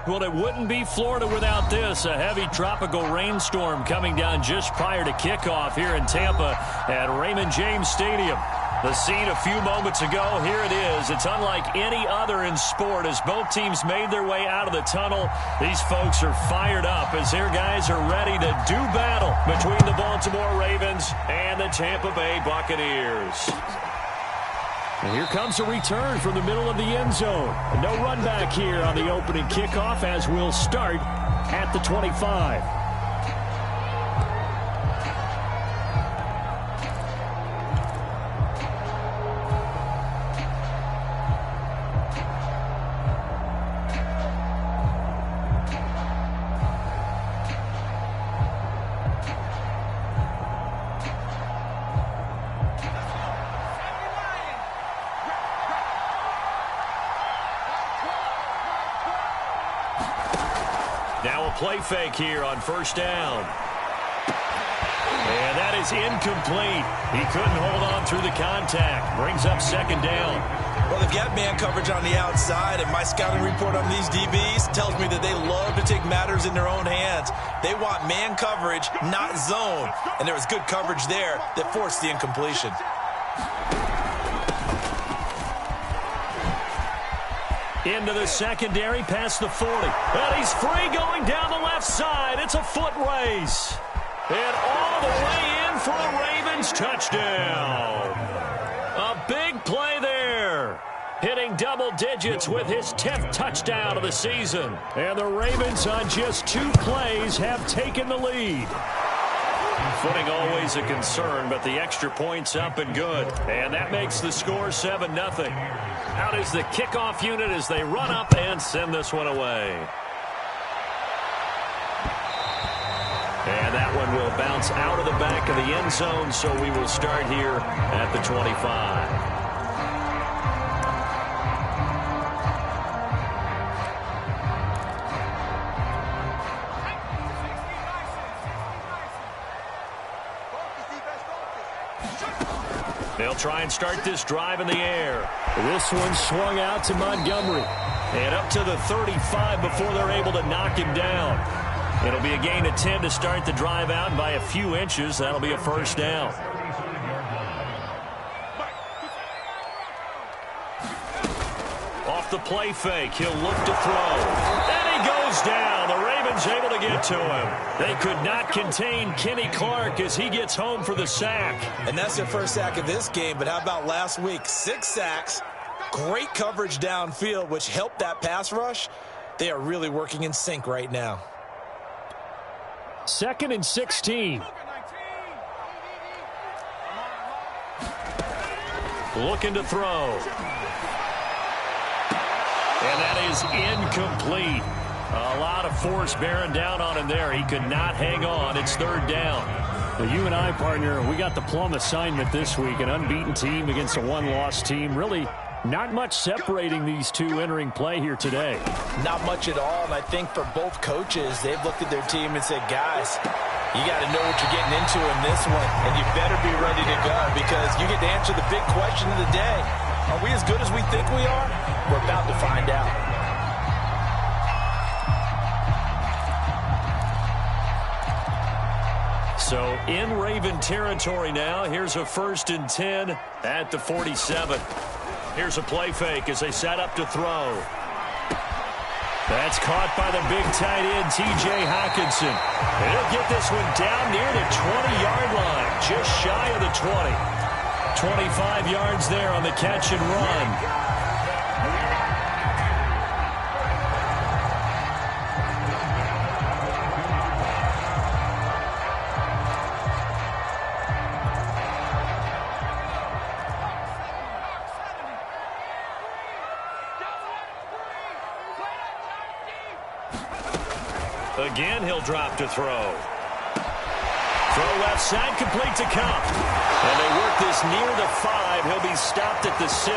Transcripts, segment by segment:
Well, it wouldn't be Florida without this. A heavy tropical rainstorm coming down just prior to kickoff here in Tampa at Raymond James Stadium. The scene a few moments ago, here it is. It's unlike any other in sport as both teams made their way out of the tunnel. These folks are fired up as their guys are ready to do battle between the Baltimore Ravens and the Tampa Bay Buccaneers. And here comes a return from the middle of the end zone. No run back here on the opening kickoff as we'll start at the 25. Now a play fake here on first down. And that is incomplete. He couldn't hold on through the contact. Brings up second down. Well, they've got man coverage on the outside, and my scouting report on these DBs tells me that they love to take matters in their own hands. They want man coverage, not zone. And there was good coverage there that forced the incompletion. Into the secondary, past the 40. And he's free going down the left side. It's a foot race. And all the way in for a Ravens touchdown. A big play there. Hitting double digits with his 10th touchdown of the season. And the Ravens on just 2 plays have taken the lead. Footing always a concern, but the extra point's up and good. And that makes the score 7-0. Out is the kickoff unit as they run up and send this one away. And that one will bounce out of the back of the end zone, so we will start here at the 25. They'll try and start this drive in the air. This one swung out to Montgomery. And up to the 35 before they're able to knock him down. It'll be a gain of 10 to start the drive out by a few inches. That'll be a first down. Off the play fake, he'll look to throw. And he goes down. The Ravens able to get to him. They could not contain Kenny Clark as he gets home for the sack. And that's their first sack of this game, but how about last week? 6 sacks, great coverage downfield, which helped that pass rush. They are really working in sync right now. 2nd and 16. Looking to throw. And that is incomplete. A lot of force bearing down on him there. He could not hang on. It's 3rd down. Well, you and I, partner, we got the plum assignment this week. An unbeaten team against a one-loss team. Really not much separating these two entering play here today. Not much at all, and I think for both coaches, they've looked at their team and said, guys, you got to know what you're getting into in this one, and you better be ready to go because you get to answer the big question of the day. Are we as good as we think we are? We're about to find out. So in Raven territory now. Here's a 1st and 10 at the 47. Here's a play fake as they set up to throw. That's caught by the big tight end, T.J. Hockenson. And he'll get this one down near the 20-yard line, just shy of the 20. 25 yards there on the catch and run. Again, he'll drop to throw. Throw left side, complete to Cup. And they work this near the 5. He'll be stopped at the 6.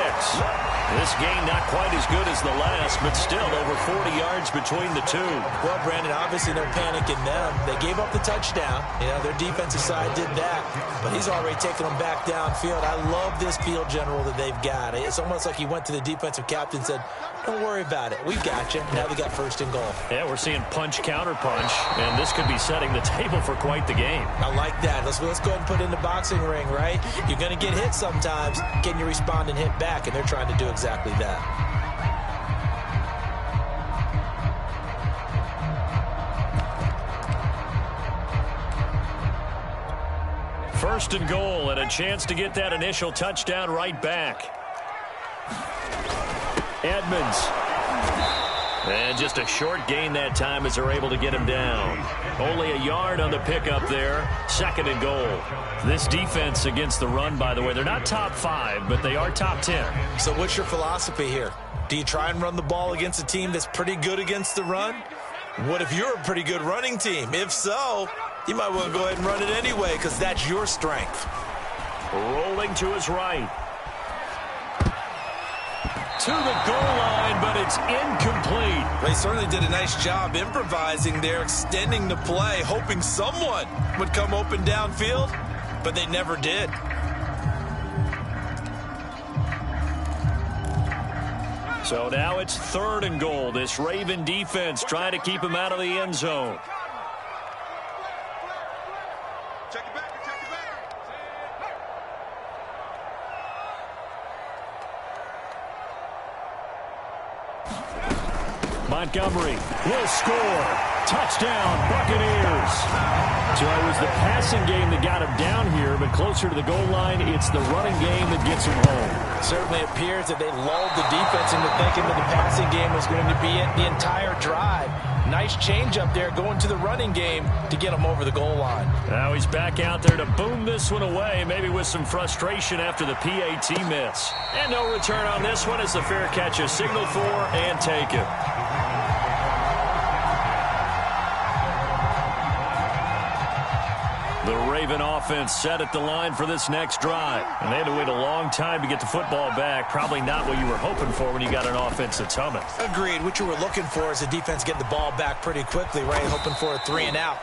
This game not quite as good as the last, but still over 40 yards between the two. Well, Brandon, obviously no panic in them. They gave up the touchdown. You know, their defensive side did that. But he's already taken them back downfield. I love this field general that they've got. It's almost like he went to the defensive captain and said, don't worry about it. We've got you. Now we got first and goal. Yeah, we're seeing punch, counter punch, and this could be setting the table for quite the game. I like that. Let's go ahead and put it in the boxing ring, right? You're going to get hit sometimes. Can you respond and hit back? And they're trying to do exactly that. First and goal, and a chance to get that initial touchdown right back. Edmonds. And just a short gain that time as they're able to get him down. Only a yard on the pickup there. Second and goal. This defense against the run, by the way, they're not top 5, but they are top 10. So what's your philosophy here? Do you try and run the ball against a team that's pretty good against the run? What if you're a pretty good running team? If so, you might want to go ahead and run it anyway because that's your strength. Rolling to his right. To the goal line, but it's incomplete. They certainly did a nice job improvising there, extending the play, hoping someone would come open downfield, but they never did. So now it's third and goal. This Raven defense trying to keep him out of the end zone. Montgomery will score. Touchdown, Buccaneers. So it was the passing game that got him down here, but closer to the goal line, it's the running game that gets him home. It certainly appears that they lulled the defense into thinking that the passing game was going to be it the entire drive. Nice change up there going to the running game to get him over the goal line. Now he's back out there to boom this one away, maybe with some frustration after the PAT miss. And no return on this one as the fair catch is signaled for and taken. The Raven offense set at the line for this next drive. And they had to wait a long time to get the football back. Probably not what you were hoping for when you got an offense that's humming. Agreed. What you were looking for is the defense getting the ball back pretty quickly, right? Hoping for a 3 and out.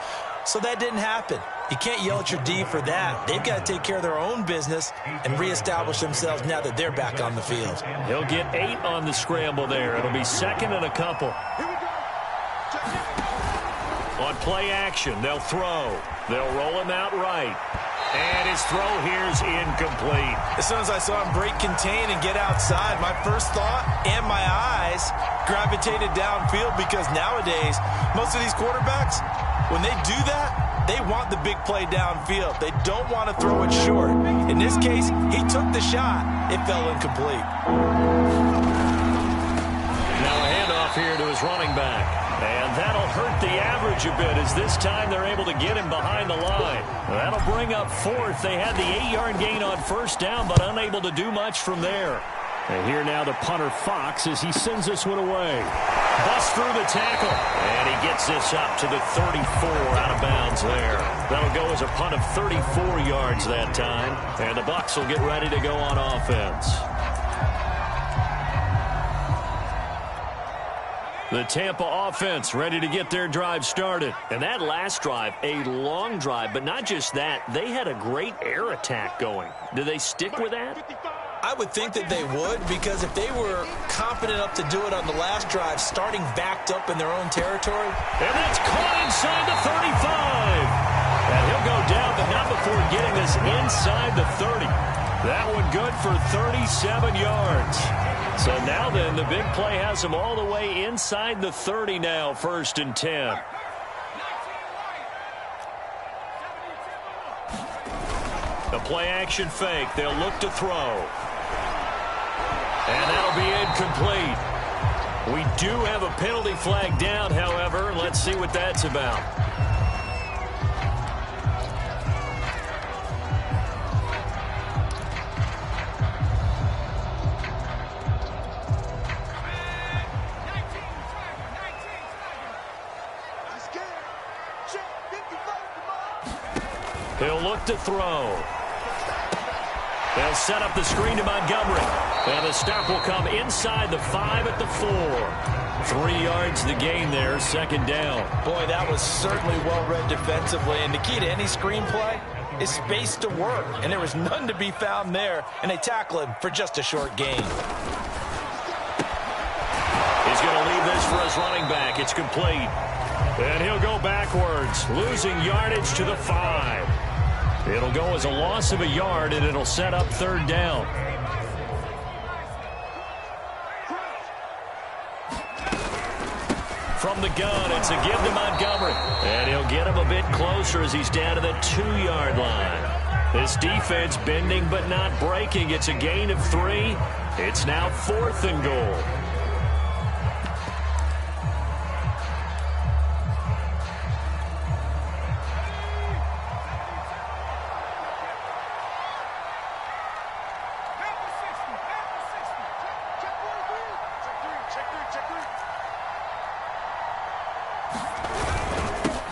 So that didn't happen. You can't yell at your D for that. They've got to take care of their own business and reestablish themselves now that they're back on the field. He'll get 8 on the scramble there. It'll be second and a couple. On play action, they'll throw. They'll roll him out right. And his throw here's incomplete. As soon as I saw him break contain and get outside, my first thought and my eyes gravitated downfield because nowadays, most of these quarterbacks, when they do that, they want the big play downfield. They don't want to throw it short. In this case, he took the shot. It fell incomplete. Now a handoff here to his running back. And that'll hurt the average a bit as this time they're able to get him behind the line. That'll bring up fourth. They had the 8-yard gain on first down, but unable to do much from there. And here now the punter Fox as he sends this one away. Busts through the tackle. And he gets this up to the 34 out of bounds there. That'll go as a punt of 34 yards that time. And the Bucs will get ready to go on offense. The Tampa offense ready to get their drive started. And that last drive, a long drive, but not just that. They had a great air attack going. Do they stick with that? I would think that they would, because if they were confident enough to do it on the last drive, starting backed up in their own territory. And that's caught inside the 35. And he'll go down, but not before getting this inside the 30. That one good for 37 yards. So now then, the big play has them all the way inside the 30 now, 1st and 10. The play action fake. They'll look to throw. And that'll be incomplete. We do have a penalty flag down, however. Let's see what that's about. He'll look to throw. They'll set up the screen to Montgomery. And the stop will come inside the 5 at the 4. 3 yards the gain there, second down. Boy, that was certainly well-read defensively. And the key to any screenplay is space to work. And there was none to be found there. And they tackle him for just a short gain. He's going to leave this for his running back. It's complete. And he'll go backwards, losing yardage to the 5. It'll go as a loss of a yard, and it'll set up third down. From the gun, it's a give to Montgomery. And he'll get him a bit closer as he's down to the 2-yard line. This defense bending but not breaking. It's a gain of 3. It's now 4th and goal.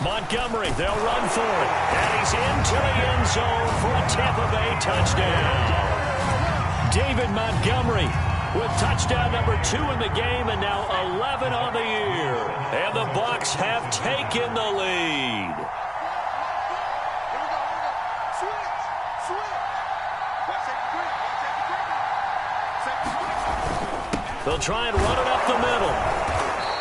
Montgomery, they'll run for it. And he's into the end zone for a Tampa Bay touchdown. David Montgomery with touchdown number 2 in the game and now 11 on the year. And the Bucs have taken the lead. They'll try and run it up the middle.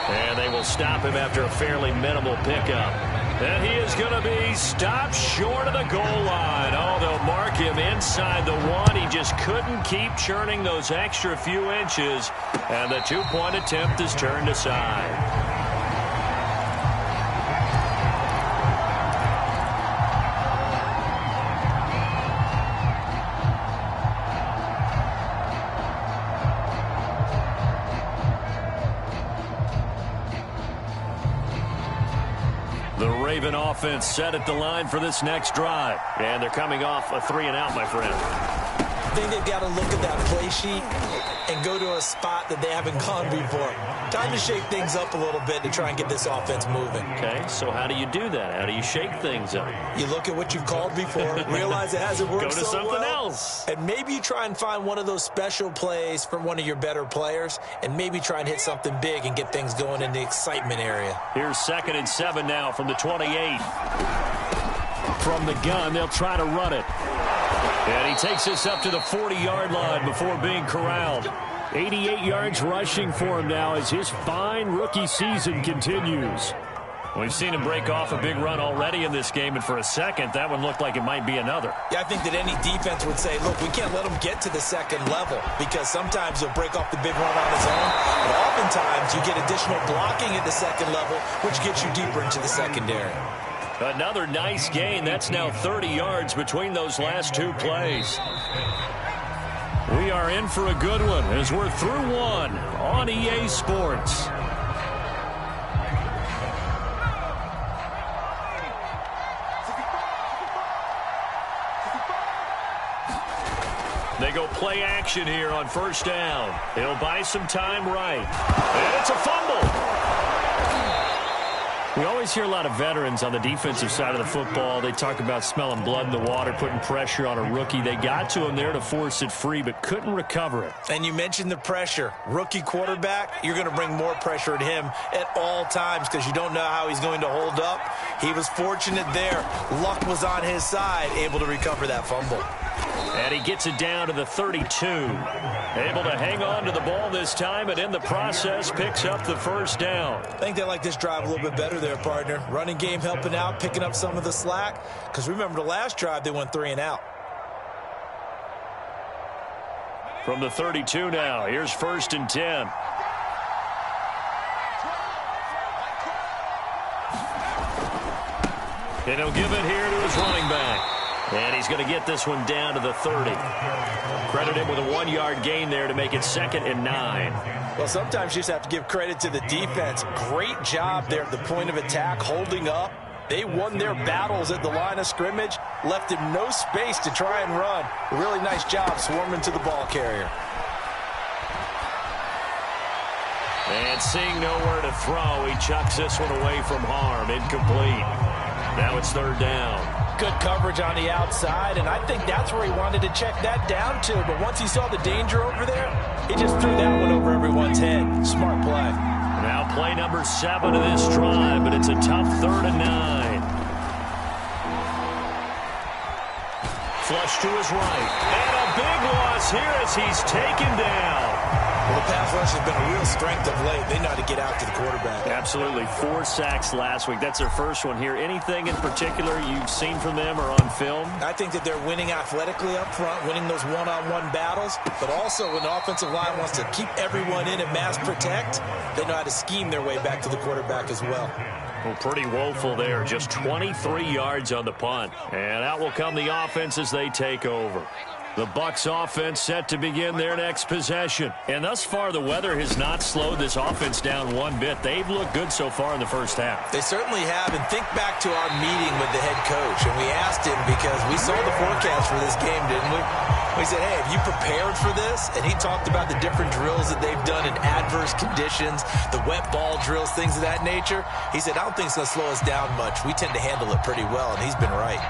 And they will stop him after a fairly minimal pickup. And he is going to be stopped short of the goal line. Oh, they'll mark him inside the 1. He just couldn't keep churning those extra few inches. And the 2-point attempt is turned aside. The Raven offense set at the line for this next drive. And they're coming off a 3-and-out, my friend. I think they've got to look at that play sheet and go to a spot that they haven't gone before. Time to shake things up a little bit to try and get this offense moving. Okay, so how do you do that? How do you shake things up? You look at what you've called before, realize it hasn't worked so well. Go to something else. And maybe you try and find one of those special plays from one of your better players, and maybe try and hit something big and get things going in the excitement area. Here's 2nd and 7 now from the 28. From the gun, they'll try to run it. And he takes this up to the 40-yard line before being corralled. 88 yards rushing for him now as his fine rookie season continues. We've seen him break off a big run already in this game, and for a second, that one looked like it might be another. Yeah, I think that any defense would say, look, we can't let him get to the second level because sometimes he'll break off the big run on his own, but oftentimes you get additional blocking at the second level, which gets you deeper into the secondary. Another nice gain. That's now 30 yards between those last 2 plays. We are in for a good one as we're through 1 on EA Sports. They go play action here on 1st down. He'll buy some time right. And it's a fumble. We always hear a lot of veterans on the defensive side of the football. They talk about smelling blood in the water, putting pressure on a rookie. They got to him there to force it free, but couldn't recover it. And you mentioned the pressure. Rookie quarterback, you're going to bring more pressure at him at all times because you don't know how he's going to hold up. He was fortunate there. Luck was on his side, able to recover that fumble. And he gets it down to the 32. Able to hang on to the ball this time, and in the process picks up the 1st down. I think they like this drive a little bit better there, partner. Running game helping out, picking up some of the slack. Because remember the last drive, they went 3-and-out. From the 32 now, here's 1st and 10. And he'll give it here to his running back. And he's going to get this one down to the 30. Credit him with a 1-yard gain there to make it 2nd and 9. Well, sometimes you just have to give credit to the defense. Great job there at the point of attack, holding up. They won their battles at the line of scrimmage, left him no space to try and run. A really nice job swarming to the ball carrier. And seeing nowhere to throw, he chucks this one away from harm. Incomplete. Now it's 3rd down. good coverage on the outside, and I think that's where he wanted to check that down to. But once he saw the danger over there, he just threw that one over everyone's head. Smart play. Now play number 7 of this drive, but it's a tough 3rd and 9. Flush to his right. And a big loss here as he's taken down. Well, the pass rush has been a real strength of late. They know how to get out to the quarterback. Absolutely. 4 sacks last week. That's their first one here. Anything in particular you've seen from them or on film? I think that they're winning athletically up front, winning those one-on-one battles, but also when the offensive line wants to keep everyone in and mass protect, they know how to scheme their way back to the quarterback as well. Well, pretty woeful there. Just 23 yards on the punt. And out will come the offense as they take over. The Bucs offense set to begin their next possession. And thus far, the weather has not slowed this offense down one bit. They've looked good so far in the first half. They certainly have. And think back to our meeting with the head coach. And we asked him because we saw the forecast for this game, didn't we? We said, hey, have you prepared for this? And he talked about the different drills that they've done in adverse conditions, the wet ball drills, things of that nature. He said, I don't think it's going to slow us down much. We tend to handle it pretty well, and he's been right.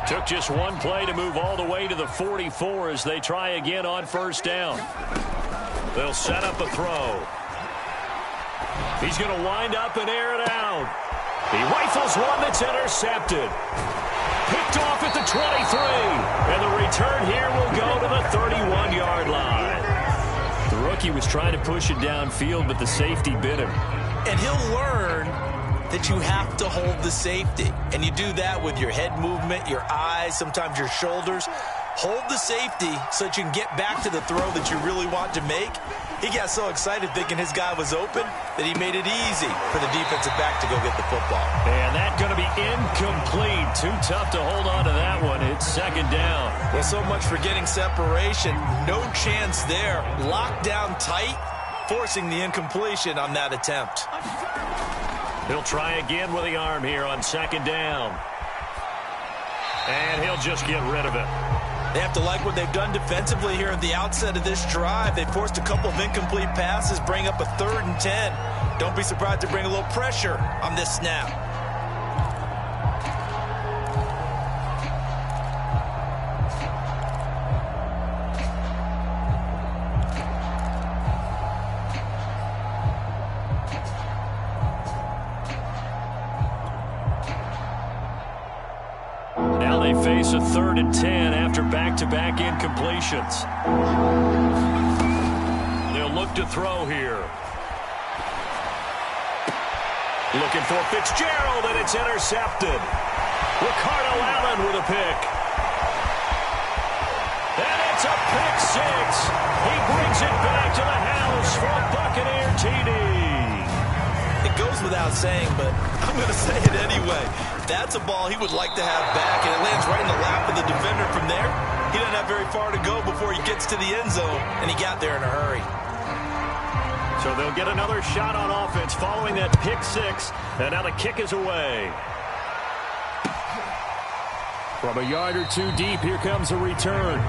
Took just one play to move all the way to the 44 as they try again on first down. They'll set up a throw. He's going to wind up and air it out. He rifles one that's intercepted. Picked off at the 23. And the return here will go to the 31-yard line. The rookie was trying to push it downfield, but the safety bit him. And he'll learn that you have to hold the safety. And you do that with your head movement, your eyes, sometimes your shoulders. Hold the safety so that you can get back to the throw that you really want to make. He got so excited thinking his guy was open that he made it easy for the defensive back to go get the football. And that's going to be incomplete. Too tough to hold on to that one. It's second down. Well, so much for getting separation. No chance there. Locked down tight, forcing the incompletion on that attempt. He'll try again with the arm here on second down. And he'll just get rid of it. They have to like what they've done defensively here at the outset of this drive. They forced a couple of incomplete passes, bring up a 3rd and 10. Don't be surprised to bring a little pressure on this snap. Face a 3rd and 10 after back-to-back incompletions. They'll look to throw here. Looking for Fitzgerald, and it's intercepted. Ricardo Allen with a pick. And it's a pick 6. He brings it back to the house for a Buccaneer TD. It goes without saying, but I'm going to say it anyway. That's a ball he would like to have back, and it lands right in the lap of the defender from there. He doesn't have very far to go before he gets to the end zone, and he got there in a hurry. So they'll get another shot on offense following that pick 6, and now the kick is away. From a yard or two deep, here comes a return.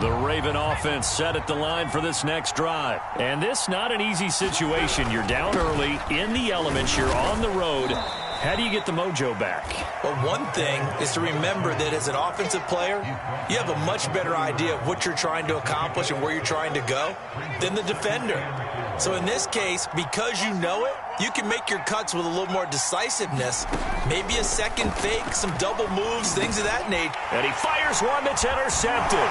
The Raven offense set at the line for this next drive. And this not an easy situation. You're down early, in the elements, you're on the road. How do you get the mojo back? Well, one thing is to remember that as an offensive player, you have a much better idea of what you're trying to accomplish and where you're trying to go than the defender. So in this case, because you know it, you can make your cuts with a little more decisiveness. Maybe a second fake, some double moves, things of that nature. And he fires one that's intercepted.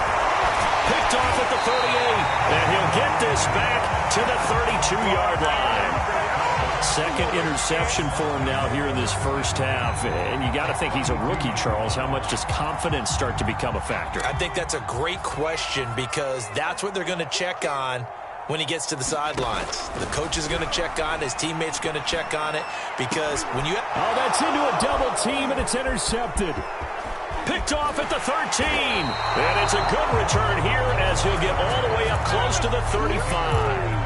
Picked off at the 38. And he'll get this back to the 32-yard line. Second interception for him now here in this first half. And you got to think he's a rookie, Charles. How much does confidence start to become a factor? I think that's a great question because that's what they're going to check on when he gets to the sidelines. The coach is going to check on it. His teammates going to check on it because when you... Oh, that's into a double team, and it's intercepted. Picked off at the 13. And it's a good return here as he'll get all the way up close to the 35.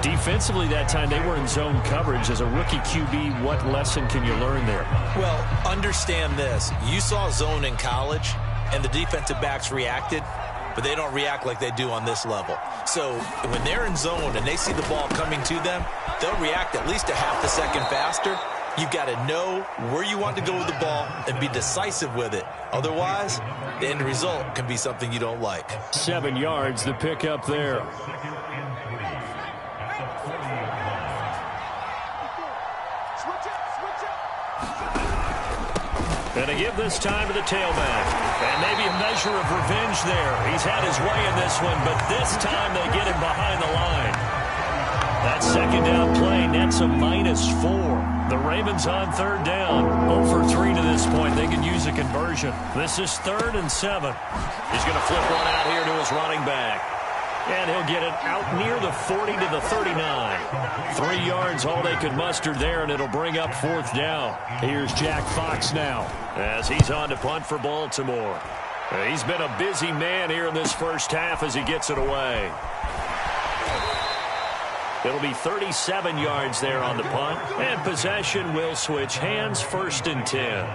Defensively that time, they were in zone coverage. As a rookie QB, what lesson can you learn there? Well, understand this. You saw zone in college, and the defensive backs reacted, but they don't react like they do on this level. So when they're in zone and they see the ball coming to them, they'll react at least a half a second faster. You've got to know where you want to go with the ball and be decisive with it. Otherwise, the end result can be something you don't like. 7 yards, the pickup there. And to give this time to the tailback. And maybe a measure of revenge there. He's had his way in this one, but this time they get him behind the line. That second down play nets a -4. The Ravens on third down. 0 for 3 to this point. They can use a conversion. This is 3rd and 7. He's going to flip one out here to his running back. And he'll get it out near the 40 to the 39. 3 yards, all they could muster there, and it'll bring up 4th down. Here's Jack Fox now as he's on to punt for Baltimore. He's been a busy man here in this first half as he gets it away. It'll be 37 yards there on the punt, and possession will switch hands, 1st and 10.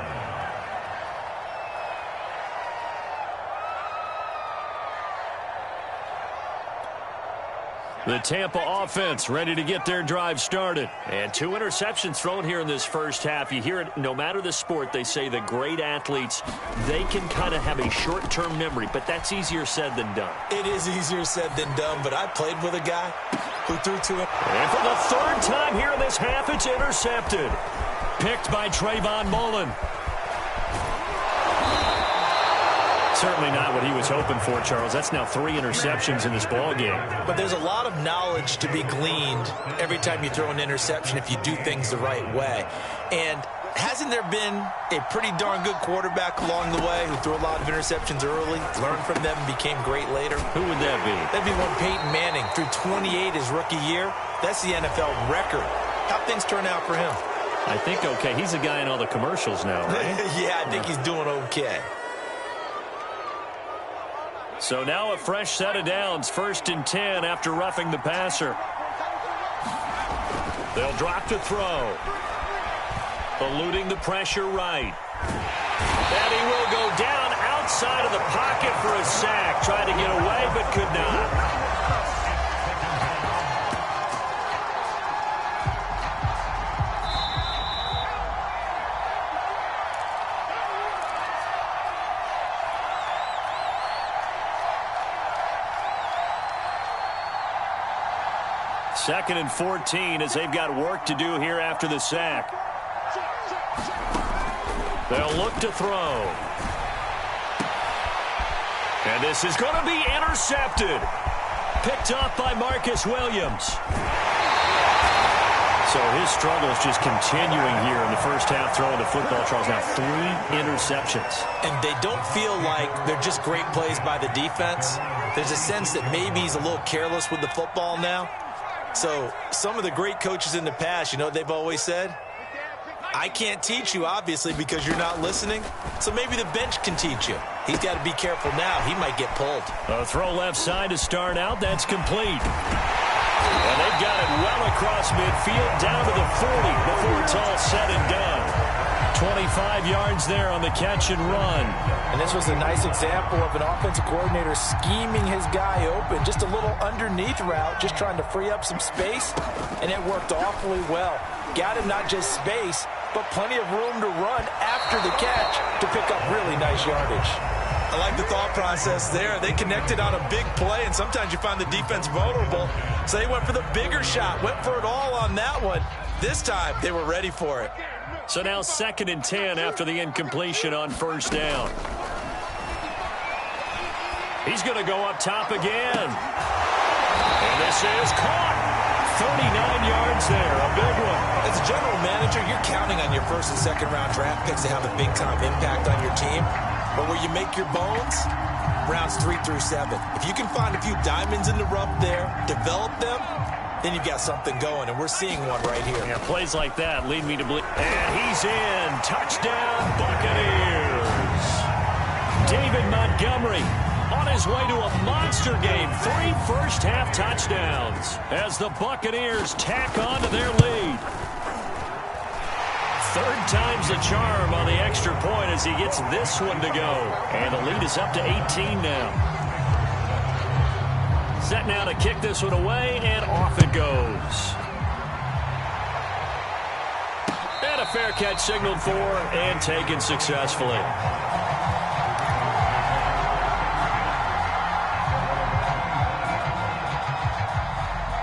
The Tampa offense ready to get their drive started. And 2 interceptions thrown here in this first half. You hear it, no matter the sport, they say the great athletes, they can kind of have a short-term memory, but that's easier said than done. It is easier said than done, but I played with a guy who threw to him. And for the 3rd time here in this half, it's intercepted. Picked by Trayvon Mullen. Certainly not what he was hoping for, Charles. That's now 3 interceptions in this ball game. But there's a lot of knowledge to be gleaned every time you throw an interception if you do things the right way. And hasn't there been a pretty darn good quarterback along the way who threw a lot of interceptions early, learned from them, and became great later? Who would that be? That'd be one Peyton Manning. Threw 28 his rookie year. That's the NFL record. How'd things turn out for him? I think okay. He's the guy in all the commercials now, right? Yeah, I think he's doing okay. So now a fresh set of downs, 1st and 10 after roughing the passer. They'll drop to throw. Eluding the pressure right. And he will go down outside of the pocket for a sack. Tried to get away but could not. Second and 14 as they've got work to do here after the sack. They'll look to throw. And this is going to be intercepted. Picked off by Marcus Williams. So his struggle is just continuing here in the first half throwing the football, Charles. Now 3 interceptions. And they don't feel like they're just great plays by the defense. There's a sense that maybe he's a little careless with the football now. So some of the great coaches in the past, you know what they've always said? I can't teach you, obviously, because you're not listening. So maybe the bench can teach you. He's got to be careful now. He might get pulled. A throw left side to start out. That's complete. And they've got it well across midfield down to the 40 before it's all said and done. 25 yards there on the catch and run. And this was a nice example of an offensive coordinator scheming his guy open. Just a little underneath route, just trying to free up some space, and it worked awfully well. Got him not just space, but plenty of room to run after the catch to pick up really nice yardage. I like the thought process there. They connected on a big play, and sometimes you find the defense vulnerable. So they went for the bigger shot, went for it all on that one. This time, they were ready for it. So now 2nd and 10 after the incompletion on 1st down. He's going to go up top again. And this is caught. 39 yards there, a big one. As a general manager, you're counting on your 1st and 2nd round draft picks to have a big-time impact on your team. But where you make your bones, rounds 3 through 7. If you can find a few diamonds in the rough there, develop them, then you've got something going, and we're seeing one right here. Yeah, plays like that lead me to believe. And he's in. Touchdown, Buccaneers. David Montgomery on his way to a monster game. 3 first-half touchdowns as the Buccaneers tack on to their lead. Third time's the charm on the extra point as he gets this one to go. And the lead is up to 18 now. Set now to kick this one away, and off it goes. And a fair catch signaled for and taken successfully.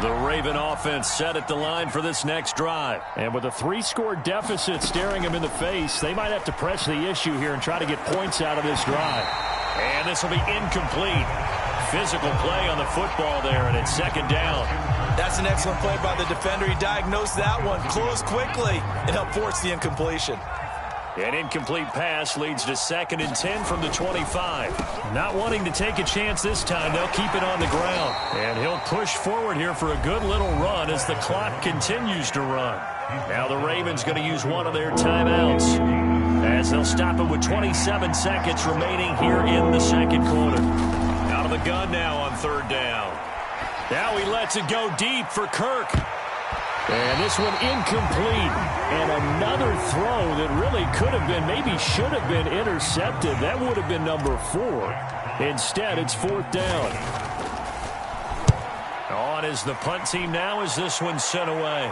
The Raven offense set at the line for this next drive. And with a 3-score deficit staring them in the face, they might have to press the issue here and try to get points out of this drive. And this will be incomplete. Physical play on the football there, and it's second down. That's an excellent play by the defender. He diagnosed that one, closed quickly, and helped force the incompletion. An incomplete pass leads to 2nd and 10 from the 25. Not wanting to take a chance this time, they'll keep it on the ground. And he'll push forward here for a good little run as the clock continues to run. Now the Ravens going to use one of their timeouts as they'll stop it with 27 seconds remaining here in the second quarter. Out of the gun now on third down. Now he lets it go deep for Kirk. And this one incomplete. And another throw that really could have been, maybe should have been intercepted. That would have been number 4. Instead, it's 4th down. On is the punt team now as this one's sent away.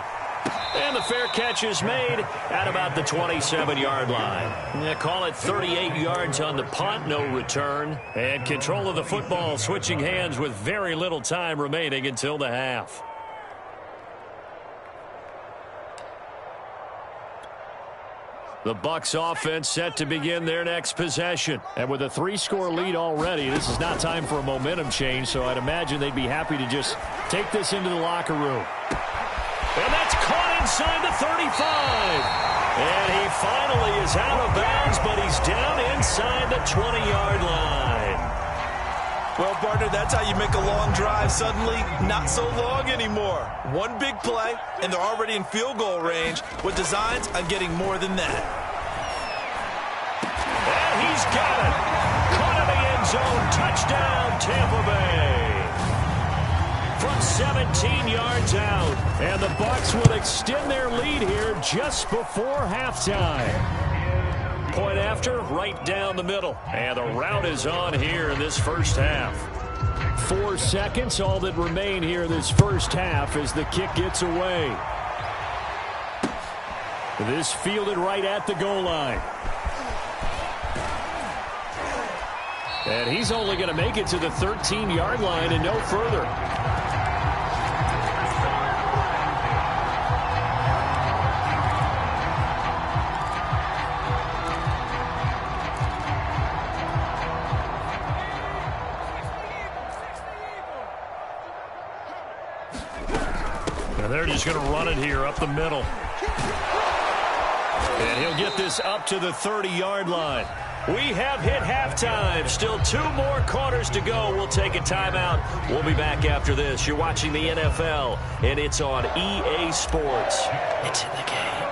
And the fair catch is made at about the 27-yard line. They call it 38 yards on the punt, no return. And control of the football switching hands with very little time remaining until the half. The Bucs offense set to begin their next possession. And with a 3-score lead already, this is not time for a momentum change, so I'd imagine they'd be happy to just take this into the locker room. And that's caught inside the 35. And he finally is out of bounds, but he's down inside the 20-yard line. Well, partner, that's how you make a long drive suddenly not so long anymore. One big play, and they're already in field goal range with designs on getting more than that. And he's got it. Caught in the end zone. Touchdown, Tampa Bay. From 17 yards out. And the Bucs will extend their lead here just before halftime. Point after, right down the middle. And the route is on here in this first half. 4 seconds, all that remain here this first half as the kick gets away. This fielded right at the goal line. And he's only going to make it to the 13-yard line and no further. They're just going to run it here up the middle. And he'll get this up to the 30-yard line. We have hit halftime. Still 2 more quarters to go. We'll take a timeout. We'll be back after this. You're watching the NFL, and it's on EA Sports. It's in the game.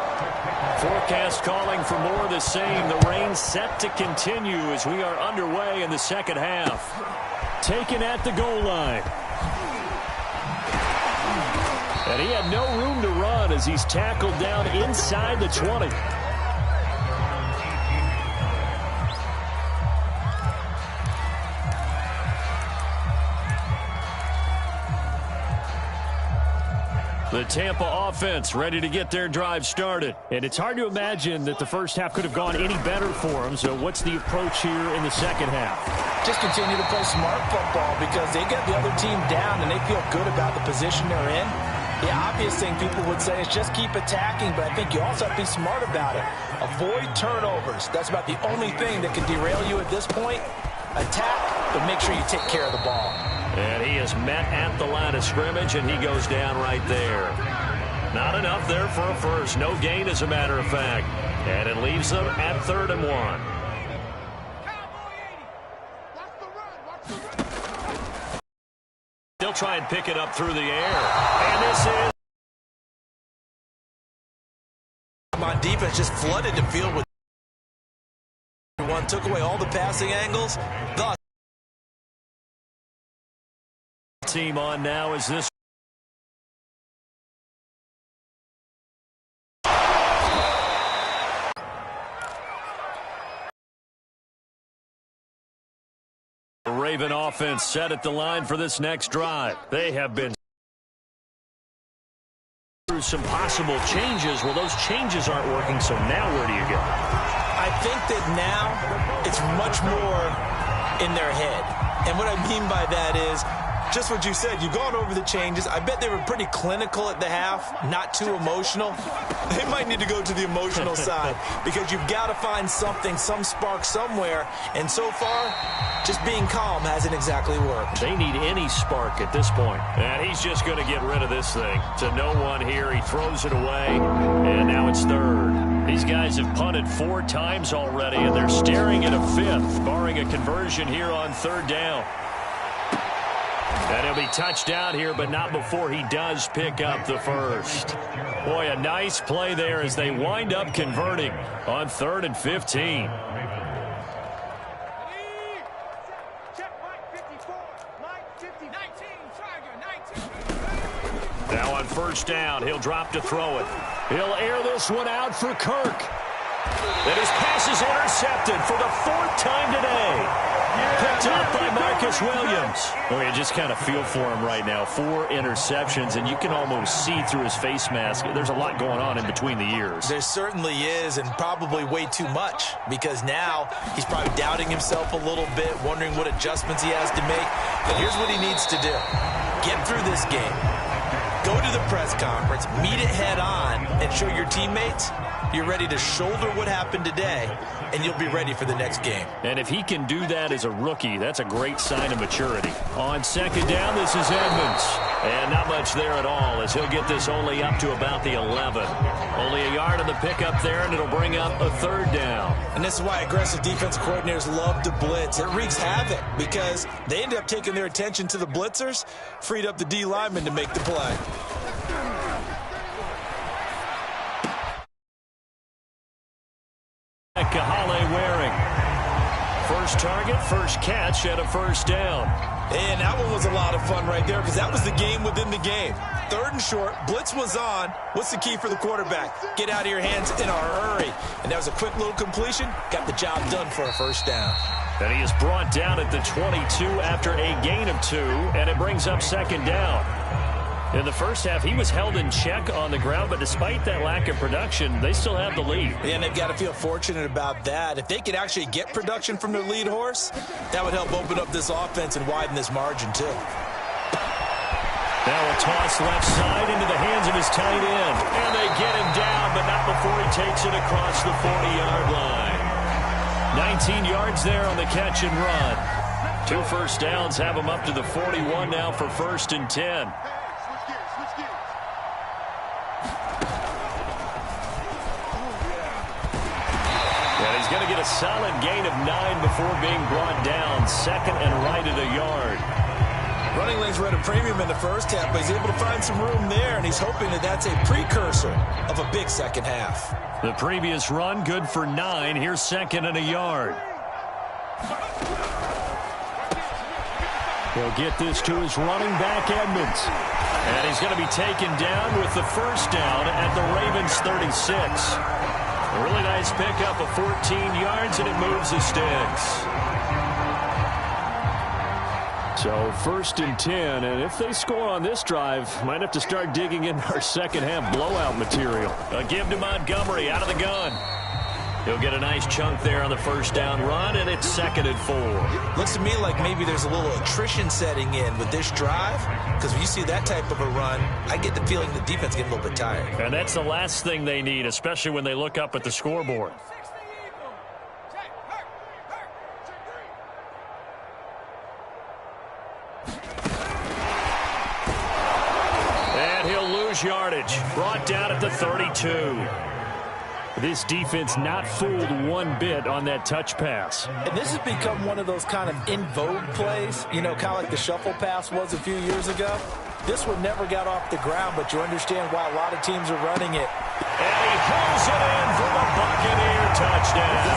Forecast calling for more of the same. The rain set to continue as we are underway in the second half. Taken at the goal line. And he had no room to run as he's tackled down inside the 20. The Tampa offense ready to get their drive started. And it's hard to imagine that the first half could have gone any better for them. So what's the approach here in the second half? Just continue to play smart football because they get the other team down and they feel good about the position they're in. The obvious thing people would say is just keep attacking, but I think you also have to be smart about it. Avoid turnovers. That's about the only thing that can derail you at this point. Attack, but make sure you take care of the ball. And he is met at the line of scrimmage, and he goes down right there. Not enough there for a first. No gain, as a matter of fact. And it leaves them at 3rd and 1. They'll try and pick it up through the air. And this is... On defense, just flooded the field with one, took away all the passing angles. Thus, team on now as this Raven offense set at the line for this next drive. They have been through some possible changes. Well, those changes aren't working, so now where do you go? I think that now it's much more in their head. And what I mean by that is just what you said. You've gone over the changes. I bet they were pretty clinical at the half, not too emotional. They might need to go to the emotional side because you've got to find something, some spark somewhere. And so far, just being calm hasn't exactly worked. They need any spark at this point. And he's just going to get rid of this thing. To no one here, he throws it away, and now it's third. These guys have punted 4 times already, and they're staring at a 5th, barring a conversion here on third down. And he'll be touched down here, but not before he does pick up the first. Boy, a nice play there as they wind up converting on 3rd and 15. Now on first down, he'll drop to throw it. He'll air this one out for Kirk. And his pass is intercepted for the 4th time today. Picked up by Marcus Williams. Oh, you just kind of feel for him right now. 4 interceptions, and you can almost see through his face mask. There's a lot going on in between the ears. There certainly is, and probably way too much, because now he's probably doubting himself a little bit, wondering what adjustments he has to make. But here's what he needs to do. Get through this game. Go to the press conference, meet it head on, and show your teammates you're ready to shoulder what happened today, and you'll be ready for the next game. And if he can do that as a rookie, that's a great sign of maturity. On second down, this is Edmonds. And not much there at all as he'll get this only up to about the 11. Only a yard on the pickup there, and it'll bring up a 3rd down. And this is why aggressive defense coordinators love to blitz. It wreaks havoc because they end up taking their attention to the blitzers, freed up the D lineman to make the play. Kahale Waring. First target, first catch, and a 1st down. And that one was a lot of fun right there because that was the game within the game. 3rd and short, blitz was on. What's the key for the quarterback? Get out of your hands in a hurry. And that was a quick little completion. Got the job done for a 1st down. And he is brought down at the 22 after a gain of 2, and it brings up 2nd down. In the first half, he was held in check on the ground, but despite that lack of production, they still have the lead. And they've got to feel fortunate about that. If they could actually get production from their lead horse, that would help open up this offense and widen this margin, too. Now a toss left side into the hands of his tight end. And they get him down, but not before he takes it across the 40-yard line. 19 yards there on the catch and run. 2 first downs have him up to the 41 now for 1st and 10. Going to get a solid gain of 9 before being brought down. 2nd and right at a yard. Running lanes were at a premium in the first half, but he's able to find some room there, and he's hoping that that's a precursor of a big second half. The previous run, good for 9. Here's 2nd and a yard. He'll get this to his running back, Edmonds. And he's going to be taken down with the 1st down at the Ravens' 36. A really nice pickup of 14 yards, and it moves the sticks. So 1st and 10, and if they score on this drive, might have to start digging in our second half blowout material. A give to Montgomery out of the gun. He'll get a nice chunk there on the 1st down run, and it's 2nd and 4. Looks to me like maybe there's a little attrition setting in with this drive, because when you see that type of a run, I get the feeling the defense getting a little bit tired. And that's the last thing they need, especially when they look up at the scoreboard. And he'll lose yardage. Brought down at the 32. This defense not fooled one bit on that touch pass. And this has become one of those kind of in vogue plays, you know, kind of like the shuffle pass was a few years ago. This one never got off the ground, but you understand why a lot of teams are running it. And he pulls it in for the Buccaneer touchdown.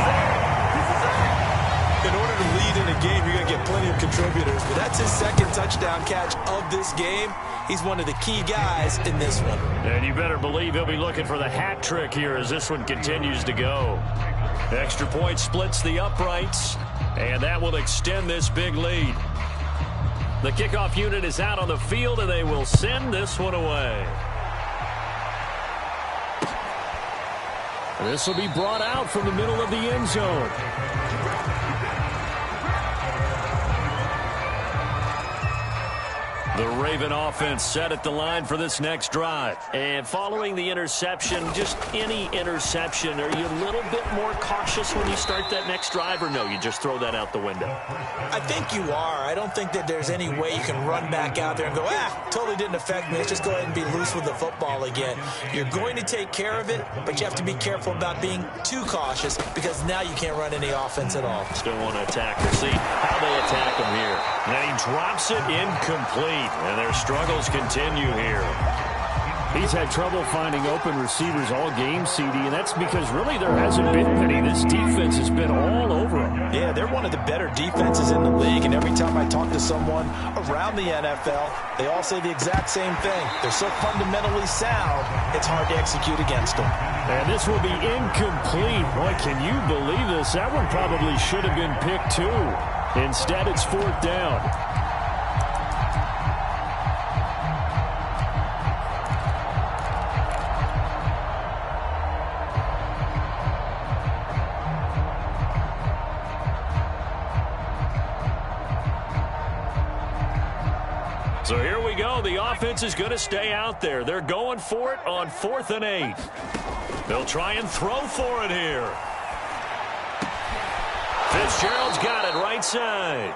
In order to lead in a game, you're going to get plenty of contributors, but that's his second touchdown catch of this game. He's one of the key guys in this one. And you better believe he'll be looking for the hat trick here as this one continues to go. Extra point splits the uprights, and that will extend this big lead. The kickoff unit is out on the field, and they will send this one away. This will be brought out from the middle of the end zone. The Raven offense set at the line for this next drive. And following the interception, just any interception, are you a little bit more cautious when you start that next drive, or no, you just throw that out the window? I think you are. I don't think that there's any way you can run back out there and go, totally didn't affect me. Let's just go ahead and be loose with the football again. You're going to take care of it, but you have to be careful about being too cautious because now you can't run any offense at all. Still want to attack. We'll see how they attack him here. And he drops it incomplete. And their struggles continue here. He's had trouble finding open receivers all game, CD, and that's because really there hasn't been any. This defense has been all over him. Yeah, they're one of the better defenses in the league, and every time I talk to someone around the NFL, they all say the exact same thing. They're so fundamentally sound, it's hard to execute against them. And this will be incomplete. Boy, can you believe this? That one probably should have been picked too. Instead, it's fourth down. So here we go. The offense is going to stay out there. They're going for it on 4th and 8. They'll try and throw for it here. Fitzgerald's got it right side.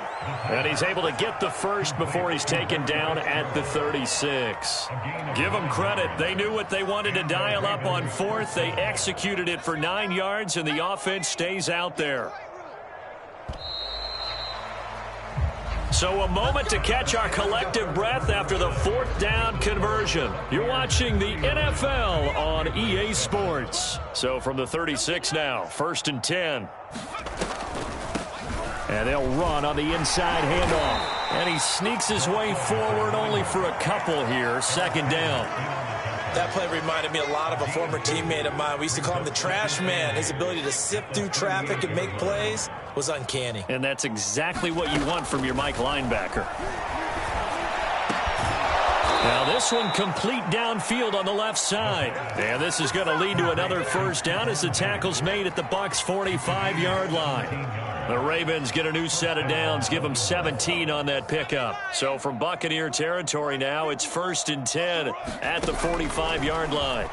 And he's able to get the first before he's taken down at the 36. Give them credit. They knew what they wanted to dial up on 4th. They executed it for 9 yards, and the offense stays out there. So a moment to catch our collective breath after the 4th down conversion. You're watching the NFL on EA Sports. So from the 36 now, 1st and 10. And they'll run on the inside handoff. And he sneaks his way forward only for a couple here. 2nd down. That play reminded me a lot of a former teammate of mine. We used to call him the trash man. His ability to sift through traffic and make plays was uncanny. And that's exactly what you want from your Mike linebacker. Now this one complete downfield on the left side. And this is going to lead to another first down as the tackle's made at the Bucs' 45-yard line. The Ravens get a new set of downs, give them 17 on that pickup. So from Buccaneer territory now, it's 1st and 10 at the 45-yard line.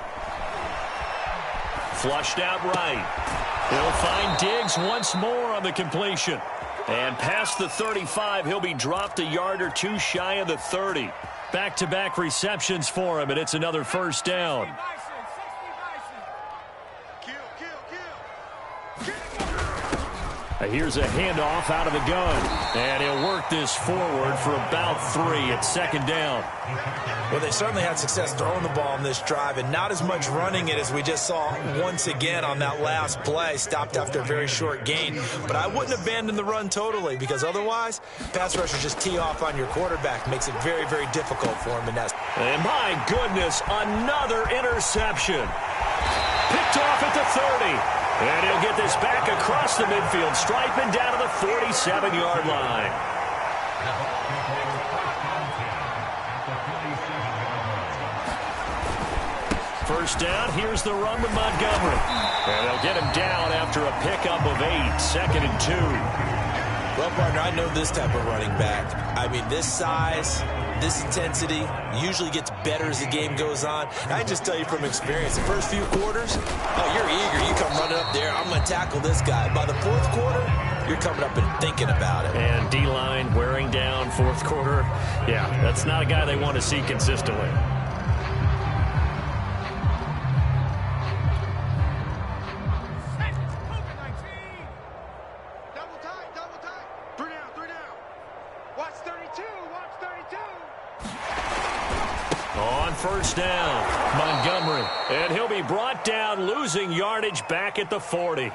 Flushed out right. He'll find Diggs once more on the completion. And past the 35, he'll be dropped a yard or two shy of the 30. Back-to-back receptions for him, and it's another first down. Here's a handoff out of the gun. And he'll work this forward for about 3 at 2nd down. Well, they certainly had success throwing the ball on this drive and not as much running it as we just saw once again on that last play. Stopped after a very short gain. But I wouldn't abandon the run totally because otherwise, pass rushers just tee off on your quarterback. Makes it very, very difficult for him. And my goodness, another interception. Picked off at the 30. And he'll get this back across the midfield stripe and down to the 47-yard line. First down, here's the run with Montgomery. And they'll get him down after a pickup of 8, 2nd and 2. Well, partner, I know this type of running back. I mean, this size, this intensity usually gets better as the game goes on. And I just tell you from experience, the first few quarters, you're eager. You come running up there, I'm going to tackle this guy. By the 4th quarter, you're coming up and thinking about it. And D-line wearing down 4th quarter. Yeah, that's not a guy they want to see consistently. First down, Montgomery. And he'll be brought down, losing yardage back at the 40.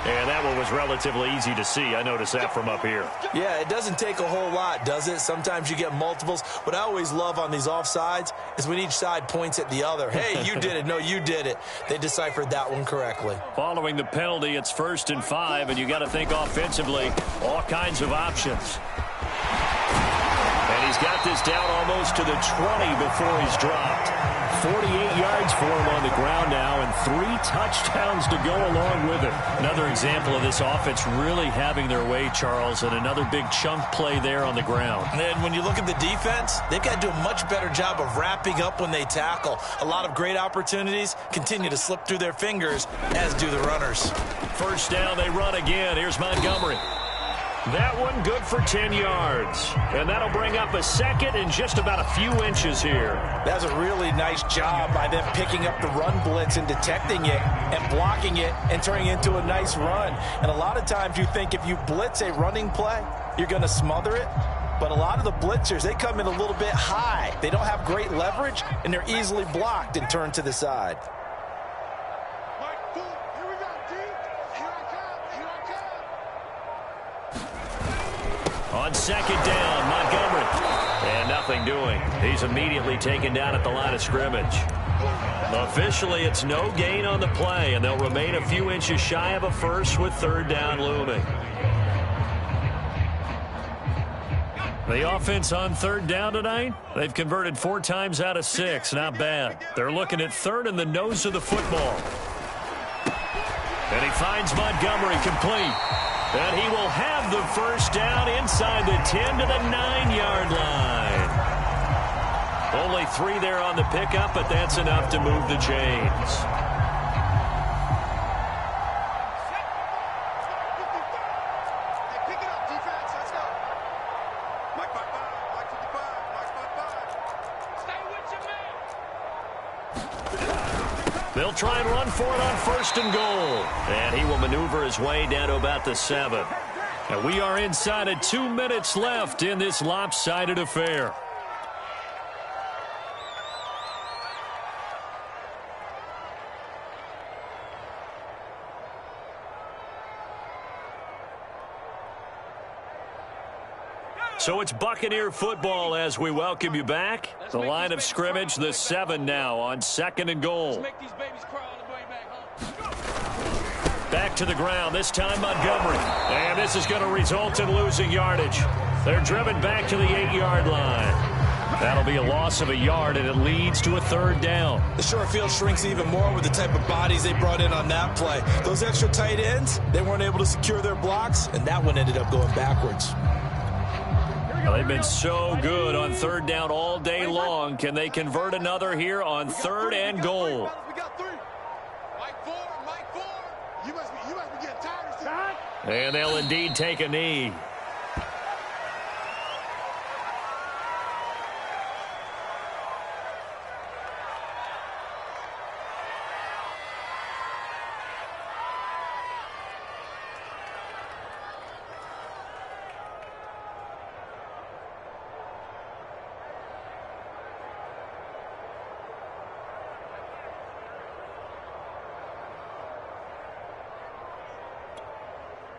And that one was relatively easy to see. I noticed that from up here. Yeah, it doesn't take a whole lot, does it? Sometimes you get multiples. What I always love on these offsides is when each side points at the other. Hey, you did it. No, you did it. They deciphered that one correctly. Following the penalty, it's 1st and 5, and you got to think offensively, all kinds of options. And he's got this down almost to the 20 before he's dropped. 48 yards for him on the ground now, and 3 touchdowns to go along with it. Another example of this offense really having their way, Charles, and another big chunk play there on the ground. And when you look at the defense, they've got to do a much better job of wrapping up when they tackle. A lot of great opportunities continue to slip through their fingers, as do the runners. 1st down, they run again. Here's Montgomery. That one good for 10 yards. And that'll bring up a 2nd and just about a few inches here. That's a really nice job by them picking up the run blitz and detecting it and blocking it and turning it into a nice run. And a lot of times you think if you blitz a running play, you're going to smother it. But a lot of the blitzers, they come in a little bit high. They don't have great leverage, and they're easily blocked and turned to the side. On 2nd down, Montgomery. And nothing doing. He's immediately taken down at the line of scrimmage. Officially, it's no gain on the play, and they'll remain a few inches shy of a first with 3rd down looming. The offense on 3rd down tonight, they've converted 4 times out of 6. Not bad. They're looking at 3rd in the nose of the football. And he finds Montgomery complete. And he will have the 1st down inside the 10 to the 9-yard line. Only 3 there on the pickup, but that's enough to move the chains. They'll try and run for it on 1st and goal. And he will maneuver his way down to about the 7. And we are inside of 2 minutes left in this lopsided affair. So it's Buccaneer football as we welcome you back. The line of scrimmage, the 7 now on 2nd and goal. Back to the ground, this time Montgomery. And this is going to result in losing yardage. They're driven back to the 8-yard line. That'll be a loss of a yard, and it leads to a 3rd down. The short field shrinks even more with the type of bodies they brought in on that play. Those extra tight ends, they weren't able to secure their blocks, and that one ended up going backwards. Well, they've been so good on 3rd down all day long. Can they convert another here on 3rd and goal? And they'll indeed take a knee.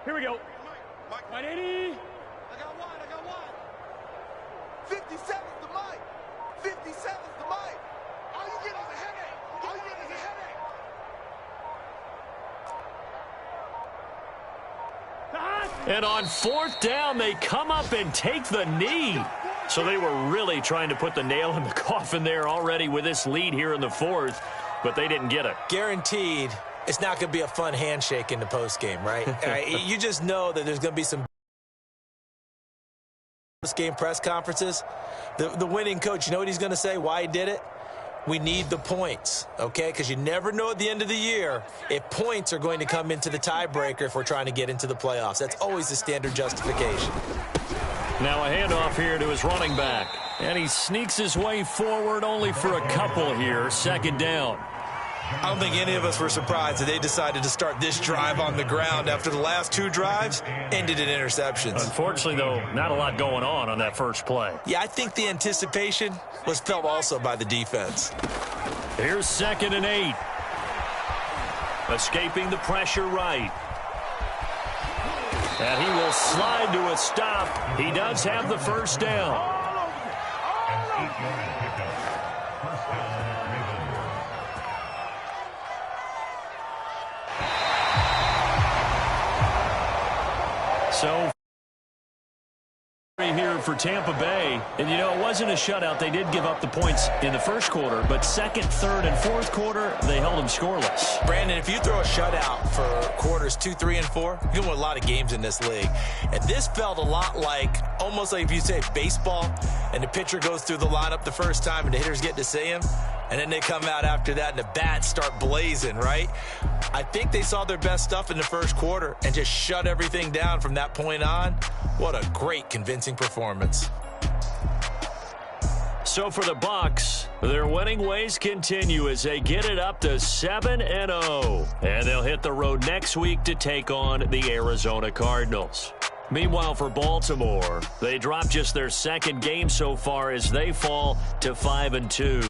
Here we go. Mike. 180. I got one. 57's the mic. 57's the mic. All you get is a headache. And on 4th down, they come up and take the knee. So they were really trying to put the nail in the coffin there already with this lead here in the 4th, but they didn't get it. Guaranteed. It's not going to be a fun handshake in the postgame, right? You just know that there's going to be some postgame press conferences. The winning coach, you know what he's going to say, why he did it? We need the points, okay? Because you never know at the end of the year if points are going to come into the tiebreaker if we're trying to get into the playoffs. That's always the standard justification. Now a handoff here to his running back. And he sneaks his way forward only for a couple here. 2nd down. I don't think any of us were surprised that they decided to start this drive on the ground after the last 2 drives ended in interceptions. Unfortunately, though, not a lot going on that first play. Yeah, I think the anticipation was felt also by the defense. Here's 2nd and 8. Escaping the pressure right. And he will slide to a stop. He does have the first down. So here for Tampa Bay. And, you know, it wasn't a shutout. They did give up the points in the first quarter, but second, third, and fourth quarter, they held them scoreless. Brandon, if you throw a shutout for quarters 2, 3, and 4, you can win a lot of games in this league. And this felt a lot like, almost like if you say baseball, and the pitcher goes through the lineup the first time and the hitters get to see him, and then they come out after that and the bats start blazing, right? I think they saw their best stuff in the first quarter and just shut everything down from that point on. What a great, convincing performance. So for the Bucs, their winning ways continue as they get it up to 7-0. And they'll hit the road next week to take on the Arizona Cardinals. Meanwhile, for Baltimore, they dropped just their second game so far as they fall to 5-2.